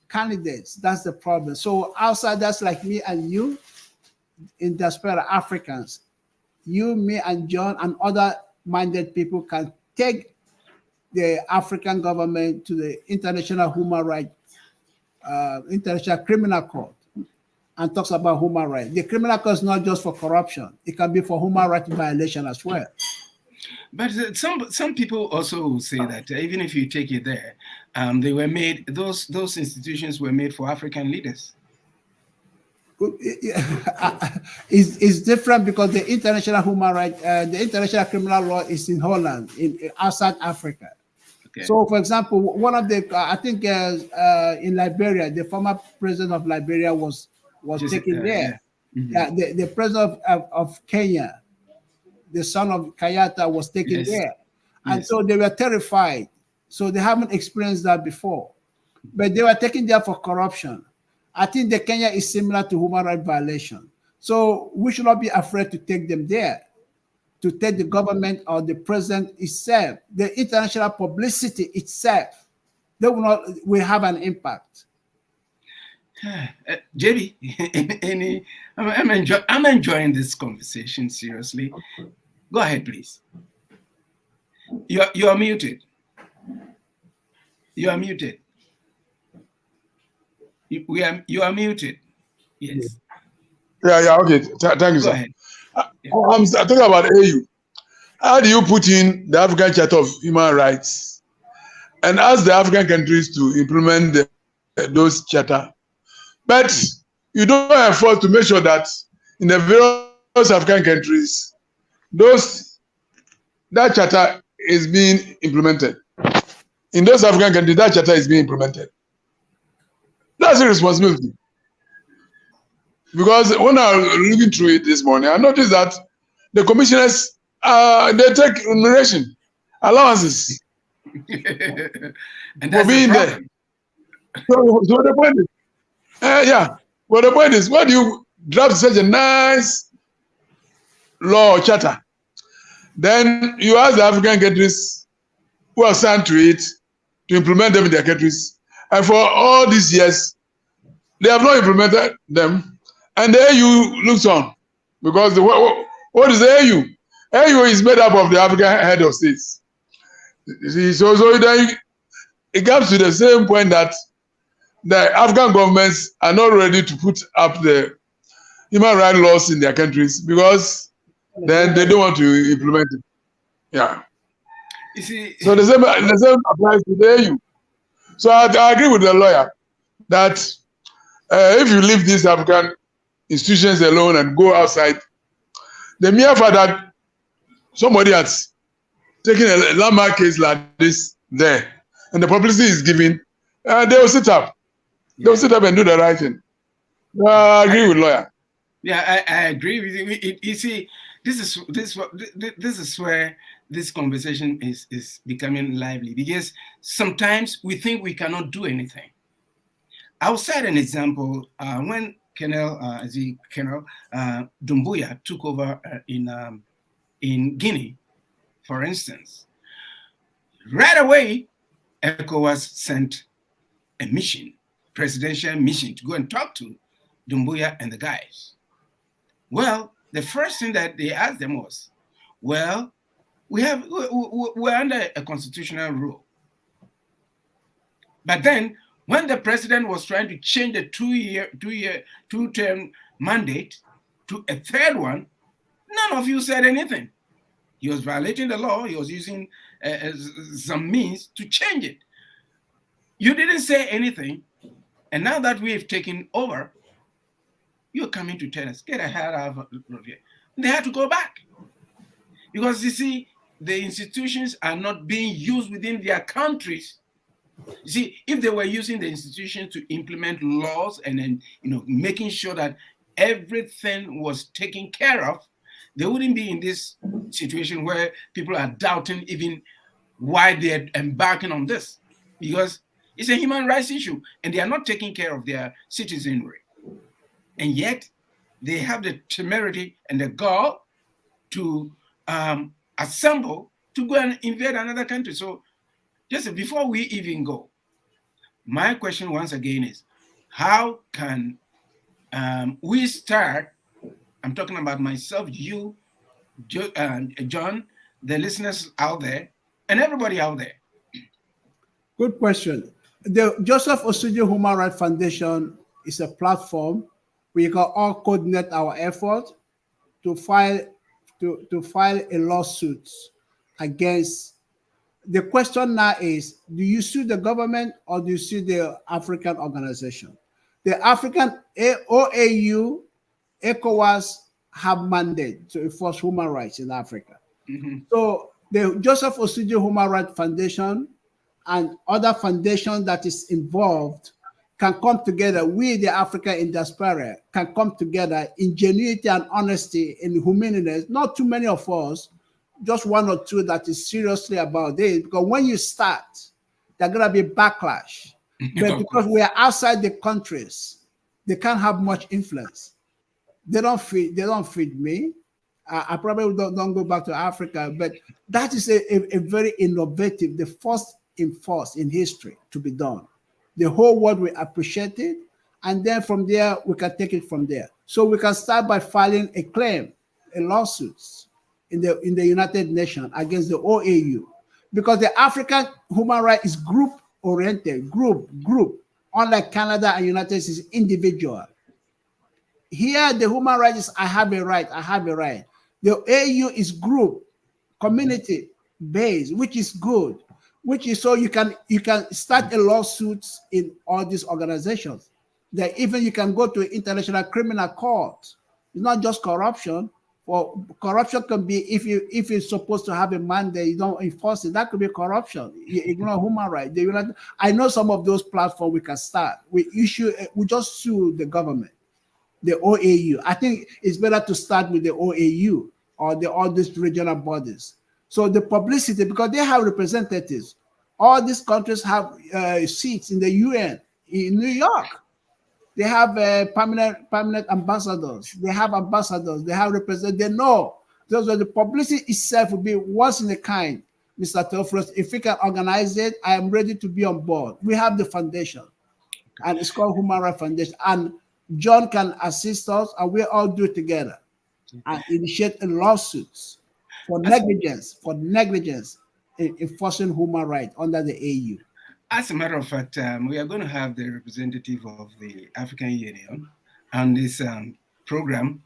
candidates. That's the problem. So outsiders like me and you, in diaspora Africans, you, me, and John, and other minded people can take the African government to the International Human Rights, International Criminal Court, and talks about human rights. The criminal court is not just for corruption; it can be for human rights violation as well. But some people also say that even if you take it there, they were made; those institutions were made for African leaders. It's different because the international human rights, the international criminal law is in Holland, outside Africa. Okay. So, for example, one of the, I think in Liberia, the former president of Liberia was taken there. The president of Kenya, the son of Kenyatta, was taken there. And so they were terrified. So they haven't experienced that before. But they were taken there for corruption. I think the Kenya is similar to human rights violation. So we should not be afraid to take them there, to take the government or the president itself, the international publicity itself. They will have an impact. JB, I'm enjoying this conversation seriously. Go ahead, please. You are muted. You are muted. You are muted. Yes. Yeah. Okay. Thank you, sir. Go ahead. I'm talking about AU. How do you put in the African Charter of Human Rights and ask the African countries to implement those charter, but you don't have effort to make sure that in the various African countries, that charter is being implemented. In those African countries, that charter is being implemented. That's a responsibility. Because when I was looking through it this morning, I noticed that the commissioners, they take remuneration, allowances And for being there. So the point is, well, the point is, why do you draft such a nice law or charter? Then you ask the African countries who are signed to it to implement them in their countries. And for all these years, they have not implemented them. And the AU looks on. Because what is the AU? AU is made up of the African head of states. You see, so then it comes to the same point that the African governments are not ready to put up the human rights laws in their countries because then they don't want to implement it. Yeah. You see, so the same applies to the AU. So I agree with the lawyer that if you leave these African institutions alone and go outside, the mere fact that somebody has taken a landmark case like this there and the publicity is given, they will sit up. Yeah. They will sit up and do the right thing. I agree with lawyer. Yeah, I agree with you. You see, this is where this conversation is becoming lively because sometimes we think we cannot do anything. I'll cite an example when Colonel Doumbouya took over in Guinea, for instance. Right away, ECOWAS sent a mission, presidential mission, to go and talk to Doumbouya and the guys. Well, the first thing that they asked them was, well, we're under a constitutional rule. But then when the president was trying to change the two-term mandate to a third one, none of you said anything. He was violating the law. He was using some means to change it. You didn't say anything. And now that we've taken over, you're coming to tell us, get a hell out of here. They had to go back. Because you see, the institutions are not being used within their countries. You see, if they were using the institutions to implement laws and then, making sure that everything was taken care of, they wouldn't be in this situation where people are doubting even why they're embarking on this. Because it's a human rights issue and they are not taking care of their citizenry. And yet they have the temerity and the gall to assemble to go and invade another country. So just before we even go, my question once again is, how can we start? I'm talking about myself, you, John, the listeners out there, and everybody out there. Good question. The Joseph Osuji Human Rights Foundation is a platform where you can all coordinate our effort to file a lawsuit against. The question now is, do you sue the government or do you sue the African organization? The African OAU, ECOWAS have mandate to enforce human rights in Africa. Mm-hmm. So the Joseph Osuji Human Rights Foundation and other foundations that is involved can come together, we, the Africa in diaspora, can come together, ingenuity and honesty and humanity. Not too many of us, just one or two that is seriously about this. Because when you start, there's going to be backlash. But because we are outside the countries, they can't have much influence. They don't feed me. I probably don't go back to Africa, but that is a very innovative, the first in history to be done. The whole world will appreciate it, and then from there we can take it from there. So we can start by filing a claim, a lawsuit in the United Nations against the OAU, because the African human rights is group oriented, group. Unlike Canada and United States, is individual. Here, the human rights is I have a right. The AU is group, community based, which is good. Which is so you can start a lawsuit in all these organizations. That even you can go to International Criminal Court. It's not just corruption. Well, corruption can be if you're supposed to have a mandate, you don't enforce it. That could be corruption. You ignore human rights. I know some of those platforms we can start. We just sue the government, the OAU. I think it's better to start with the OAU or all these regional bodies. So the publicity, because they have representatives. All these countries have seats in the UN in New York. They have permanent ambassadors. They have ambassadors. They have representatives. They know. Those are the publicity itself will be once in a kind, Mr. Theophilus. If we can organize it, I am ready to be on board. We have the foundation, and it's called Human Rights Foundation. And John can assist us, and we all do it together and initiate a lawsuits for negligence in enforcing human rights under the AU. As a matter of fact, we are going to have the representative of the African Union on this program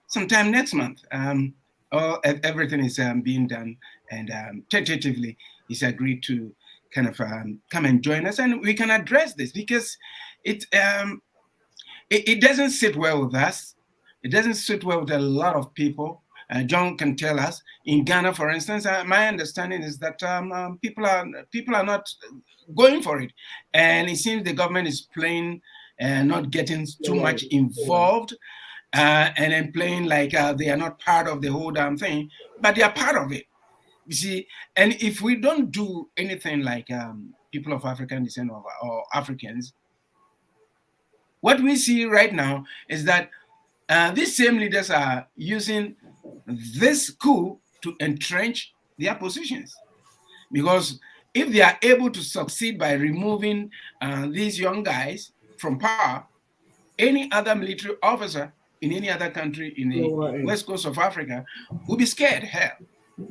sometime next month. Everything is being done, and tentatively he's agreed to kind of come and join us, and we can address this because it doesn't sit well with us. It doesn't sit well with a lot of people. John can tell us. In Ghana, for instance, my understanding is that people are not going for it, and it seems the government is playing, not getting too much involved, and then playing like they are not part of the whole damn thing, but they are part of it. You see, and if we don't do anything like people of African descent or Africans, what we see right now is that these same leaders are using this coup to entrench their positions. Because if they are able to succeed by removing these young guys from power, any other military officer in any other country in the west coast of Africa will be scared hell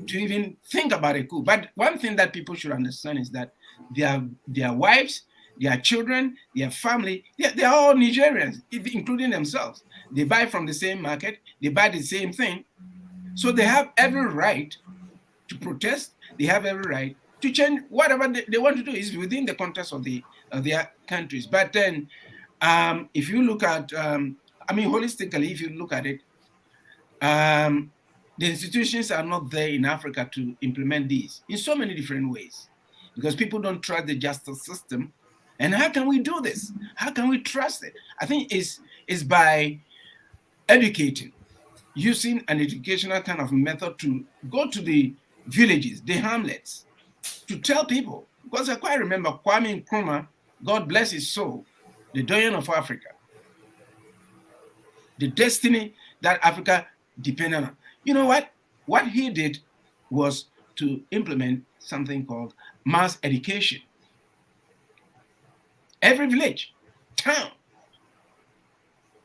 to even think about a coup. But one thing that people should understand is that their wives, their children, their family, they're all Nigerians, including themselves. They buy from the same market, they buy the same thing. So they have every right to protest. They have every right to change whatever they want to do is within the context of their countries. But then if you look at, holistically, if you look at it, the institutions are not there in Africa to implement these in so many different ways because people don't trust the justice system. And how can we do this? How can we trust it? I think it's by educating, using an educational kind of method to go to the villages, the hamlets, to tell people. Because I quite remember Kwame Nkrumah, God bless his soul, the Doyen of Africa, the destiny that Africa depended on. You know what? What he did was to implement something called mass education. Every village, town,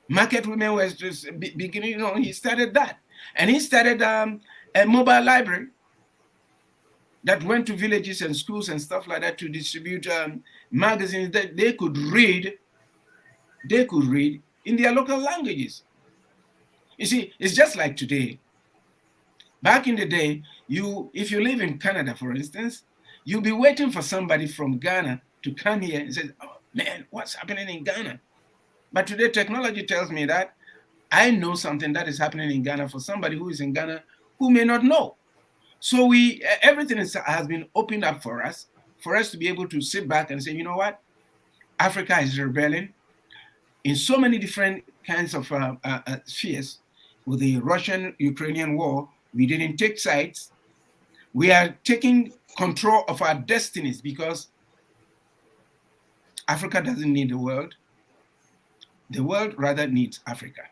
market women was just beginning, he started that. And he started a mobile library that went to villages and schools and stuff like that to distribute magazines that they could read in their local languages. You see, it's just like today. Back in the day, if you live in Canada, for instance, you'll be waiting for somebody from Ghana to come here and say, oh, man, what's happening in Ghana? But today, technology tells me that I know something that is happening in Ghana for somebody who is in Ghana who may not know. So everything has been opened up for us to be able to sit back and say, you know what? Africa is rebelling in so many different kinds of spheres. With the Russian-Ukrainian war, we didn't take sides. We are taking control of our destinies because Africa doesn't need the world. The world rather needs Africa.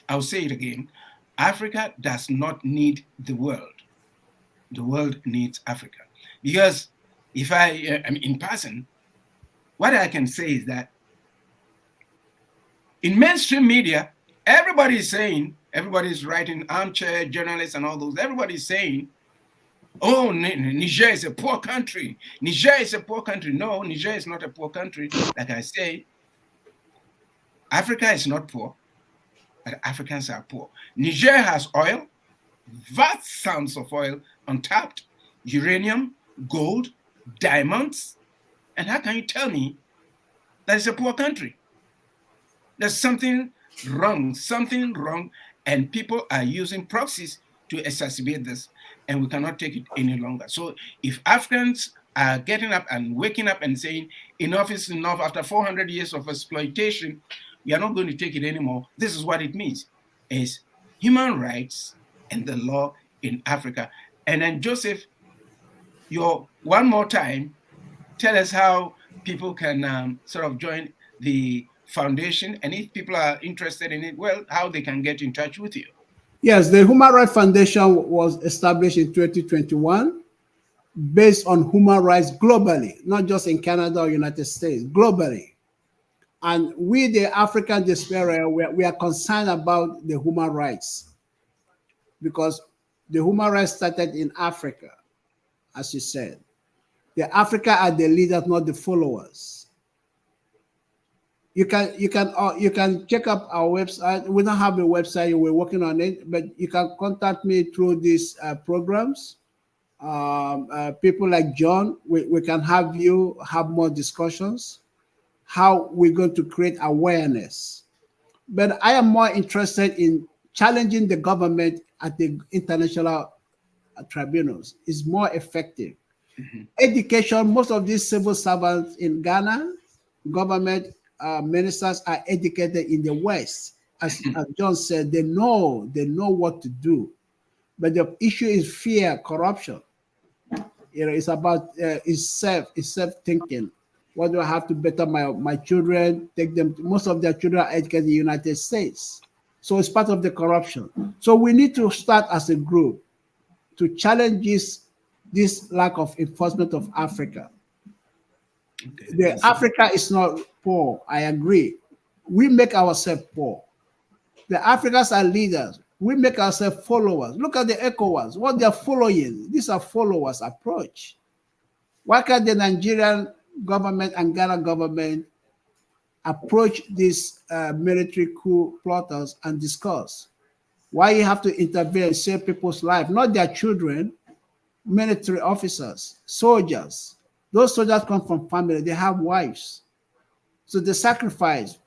I'll say it again. Africa does not need the world. The world needs Africa. Because if I am in person, what I can say is that in mainstream media, everybody's writing, armchair journalists and all those, everybody's saying, oh, Niger is a poor country. Niger is a poor country. No, Niger is not a poor country. Like I say, Africa is not poor, but Africans are poor. Niger has oil, vast sums of oil, untapped, uranium, gold, diamonds. And how can you tell me that it's a poor country? There's something wrong, and people are using proxies to exacerbate this, and we cannot take it any longer. So if Africans are getting up and waking up and saying, enough is enough, after 400 years of exploitation, we are not going to take it anymore, this is what it means, is human rights and the law in Africa. And then Joseph, one more time, tell us how people can sort of join the foundation, and if people are interested in it, well, how they can get in touch with you. Yes, the Human Rights Foundation was established in 2021 based on human rights globally, not just in Canada or United States, globally. And we, the African diaspora, we are concerned about the human rights because the human rights started in Africa, as you said. The Africa are the leaders, not the followers. You can check up our website. We don't have a website. We're working on it, but you can contact me through these programs. People like John, we can have you have more discussions. How we're going to create awareness. But I am more interested in challenging the government at the international tribunals. Is more effective. Education, most of these civil servants in Ghana, government ministers are educated in the West. As John said, they know what to do. But the issue is fear, corruption. It's about it's self-thinking. What do I have to better my children? Take them. Most of their children are educated in the United States. So it's part of the corruption. So we need to start as a group to challenge this lack of enforcement of Africa. Okay, Africa is not poor. I agree. We make ourselves poor. The Africans are leaders. We make ourselves followers. Look at the ECOWAS, what they're following. These are followers approach. Why can't the Nigerian government and Ghana government approach these military coup plotters and discuss? Why you have to intervene and save people's lives, not their children, military officers, soldiers. Those soldiers come from family, they have wives. So they sacrifice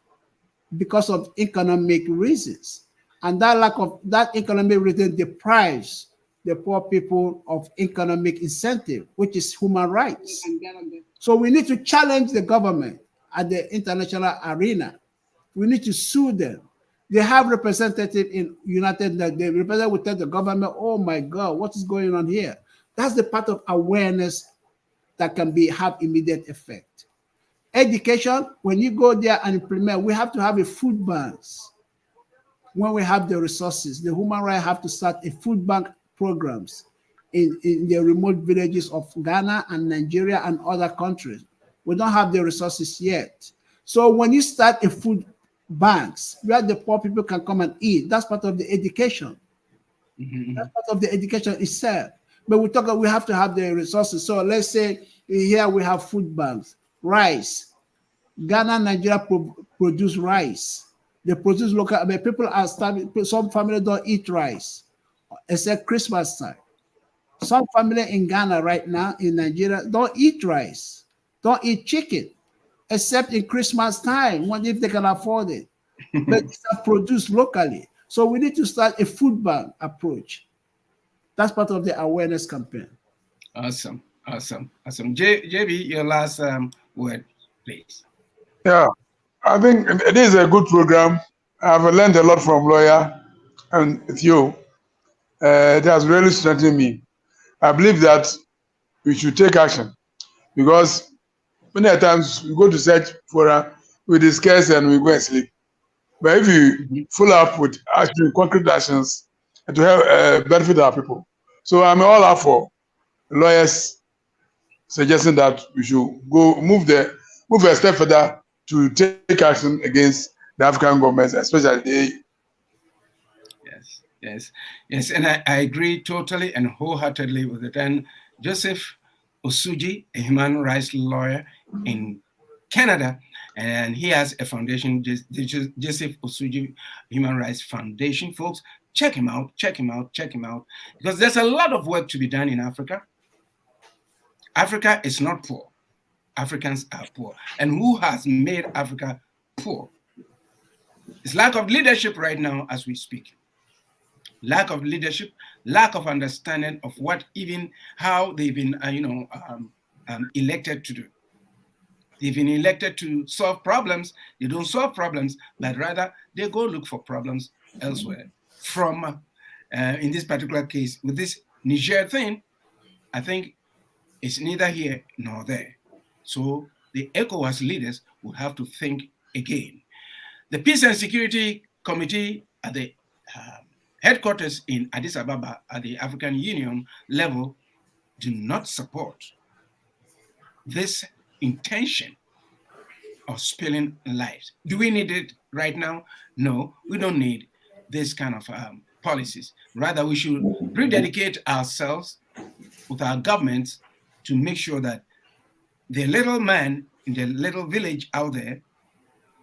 because of economic reasons. And that lack of that economic reason deprives the poor people of economic incentive, which is human rights. So we need to challenge the government at the international arena. We need to sue them. They have representatives in United Nations. The representative will tell the government, oh my God, what is going on here? That's the part of awareness that can have immediate effect. Education, when you go there and implement, we have to have a food banks. When we have the resources, the human rights have to start a food bank programs in the remote villages of Ghana and Nigeria and other countries. We don't have the resources yet. So when you start a food banks where the poor people can come and eat, that's part of the education. That's part of the education itself. But we have to have the resources. So let's say here we have food banks, rice. Ghana and Nigeria produce rice. They produce local, but people are starving. Some families don't eat rice, except Christmas time. Some family in Ghana right now, in Nigeria, don't eat rice, don't eat chicken, except in Christmas time, if they can afford it. But it's produced locally. So we need to start a food bank approach. That's part of the awareness campaign. Awesome. JB, your last word, please. Yeah, I think it is a good program. I've learned a lot from lawyer and with you. It has really strengthened me. I believe that we should take action because many times we go to search for we discuss and we go and sleep. But if you follow up with action, concrete actions, it will help benefit our people. So I'm all out for lawyers suggesting that we should move a step further to take action against the African governments, especially the. Yes, and I agree totally and wholeheartedly with it. And Joseph Osuji, a human rights lawyer in Canada, and he has a foundation, Joseph Osuji Human Rights Foundation. Folks, check him out, because there's a lot of work to be done in Africa. Africa is not poor. Africans are poor. And who has made Africa poor? It's lack of leadership right now as we speak. Lack of leadership, lack of understanding of how they've been, elected to do. They've been elected to solve problems. They don't solve problems, but rather they go look for problems elsewhere. From, in this particular case, with this Niger thing, I think it's neither here nor there. So the ECOWAS leaders will have to think again. The Peace and Security Committee at the headquarters in Addis Ababa at the African Union level do not support this intention of spilling lives. Do we need it right now? No, we don't need this kind of policies. Rather, we should rededicate ourselves with our governments to make sure that the little man in the little village out there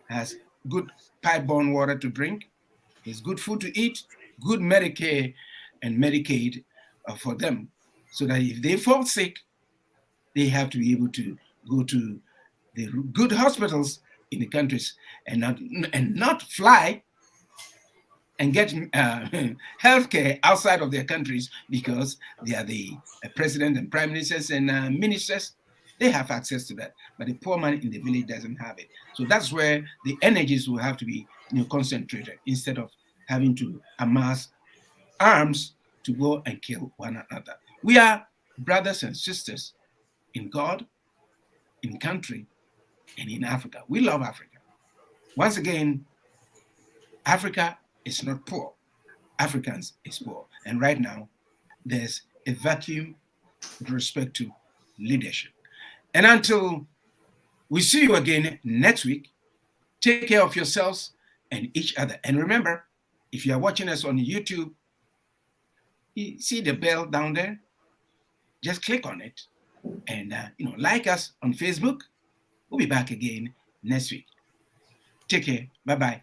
has good pipe-borne water to drink, has good food to eat, good Medicare and Medicaid for them, so that if they fall sick, they have to be able to go to the good hospitals in the countries and not fly and get healthcare outside of their countries because they are the president and prime ministers and ministers. They have access to that, but the poor man in the village doesn't have it. So that's where the energies will have to be concentrated instead of having to amass arms to go and kill one another. We are brothers and sisters in God, in country, and in Africa. We love Africa. Once again, Africa is not poor. Africans is poor. And right now, there's a vacuum with respect to leadership. And until we see you again next week, take care of yourselves and each other. And remember, if you are watching us on YouTube, you see the bell down there? Just click on it and like us on Facebook. We'll be back again next week. Take care. Bye-bye.